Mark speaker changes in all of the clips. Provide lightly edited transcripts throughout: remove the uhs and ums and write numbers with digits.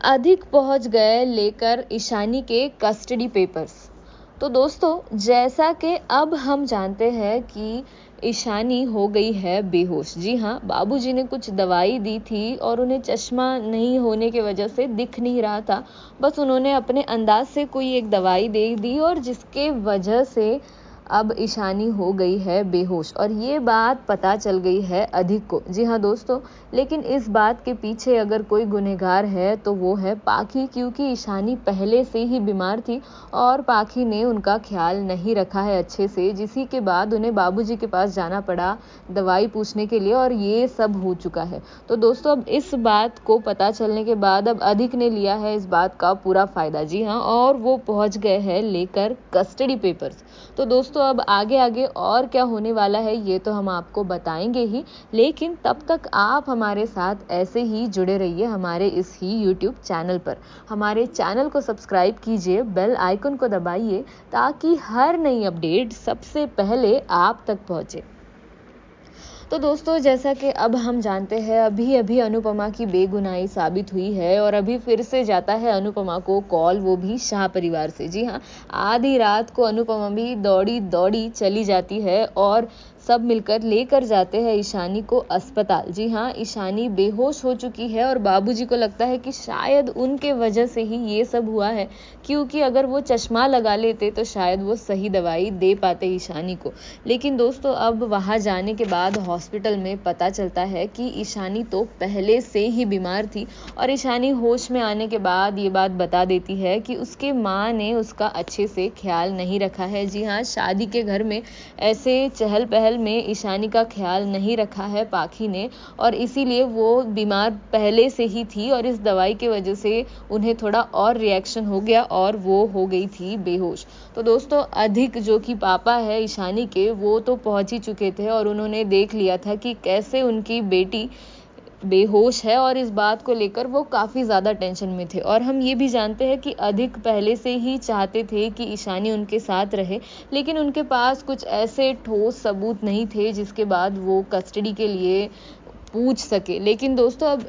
Speaker 1: अधिक पहुंच गए लेकर ईशानी के कस्टडी पेपर्स। तो दोस्तों, जैसा कि अब हम जानते हैं कि ईशानी हो गई है बेहोश। जी हाँ, बाबूजी ने कुछ दवाई दी थी और उन्हें चश्मा नहीं होने की वजह से दिख नहीं रहा था। बस उन्होंने अपने अंदाज से कोई एक दवाई दे दी और जिसके वजह से अब ईशानी हो गई है बेहोश और ये बात पता चल गई है अधिक को। जी हाँ दोस्तों, लेकिन इस बात के पीछे अगर कोई गुनहगार है तो वो है पाखी, क्योंकि ईशानी पहले से ही बीमार थी और पाखी ने उनका ख्याल नहीं रखा है अच्छे से, जिसी के बाद उन्हें बाबूजी के पास जाना पड़ा दवाई पूछने के लिए और ये सब हो चुका है। तो दोस्तों, अब इस बात को पता चलने के बाद अब अधिक ने लिया है इस बात का पूरा फायदा। जी हाँ, और वो पहुंच गए हैं लेकर कस्टडी पेपर्स। तो दोस्तों, अब आगे आगे और क्या होने वाला है ये तो हम आपको बताएंगे ही, लेकिन तब तक आप हमारे साथ ऐसे ही जुड़े रहिए हमारे इस ही यूट्यूब चैनल पर। हमारे चैनल को सब्सक्राइब कीजिए, बेल आइकन को दबाइए ताकि हर नई अपडेट सबसे पहले आप तक पहुंचे। तो दोस्तों, जैसा कि अब हम जानते हैं, अभी अभी अनुपमा की बेगुनाही साबित हुई है और अभी फिर से जाता है अनुपमा को कॉल, वो भी शाह परिवार से। जी हाँ, आधी रात को अनुपमा भी दौड़ी दौड़ी चली जाती है और सब मिलकर लेकर जाते हैं ईशानी को अस्पताल। जी हाँ, ईशानी बेहोश हो चुकी है और बाबूजी को लगता है कि शायद उनके वजह से ही ये सब हुआ है, क्योंकि अगर वो चश्मा लगा लेते तो शायद वो सही दवाई दे पाते ईशानी को। लेकिन दोस्तों, अब वहाँ जाने के बाद हॉस्पिटल में पता चलता है कि ईशानी तो पहले से ही बीमार थी और ईशानी होश में आने के बाद ये बात बता देती है कि उसके माँ ने उसका अच्छे से ख्याल नहीं रखा है। जी हाँ, शादी के घर में ऐसे चहल पहल में ईशानी का ख्याल नहीं रखा है पाखी ने और इसीलिए वो बीमार पहले से ही थी और इस दवाई की वजह से उन्हें थोड़ा और रिएक्शन हो गया और वो हो गई थी बेहोश। तो दोस्तों, अधिक जो कि पापा है ईशानी के, वो तो पहुंच ही चुके थे और उन्होंने देख लिया था कि कैसे उनकी बेटी बेहोश है और इस बात को लेकर वो काफ़ी ज़्यादा टेंशन में थे। और हम ये भी जानते हैं कि अधिक पहले से ही चाहते थे कि ईशानी उनके साथ रहे, लेकिन उनके पास कुछ ऐसे ठोस सबूत नहीं थे जिसके बाद वो कस्टडी के लिए पूछ सके। लेकिन दोस्तों, अब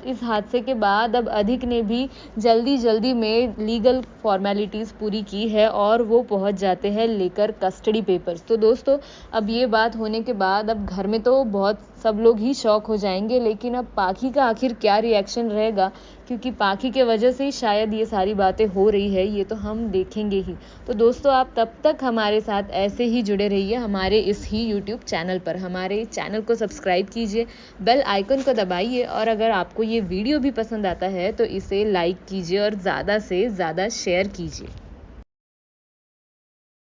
Speaker 1: इस हादसे के बाद अब अधिक ने भी जल्दी में लीगल फॉर्मेलिटीज़ पूरी की है और वो पहुंच जाते हैं लेकर कस्टडी पेपर्स। तो दोस्तों, अब ये बात होने के बाद अब घर में तो बहुत सब लोग ही शॉक हो जाएंगे, लेकिन अब पाखी का आखिर क्या रिएक्शन रहेगा, क्योंकि पाखी के वजह से ही शायद ये सारी बातें हो रही है, ये तो हम देखेंगे ही। तो दोस्तों, आप तब तक हमारे साथ ऐसे ही जुड़े रहिए हमारे इस ही यूट्यूब चैनल पर। हमारे चैनल को सब्सक्राइब कीजिए, बेल आइकन को दबाइए और अगर आपको ये वीडियो भी पसंद आता है तो इसे लाइक कीजिए और ज़्यादा से ज़्यादा शेयर कीजिए।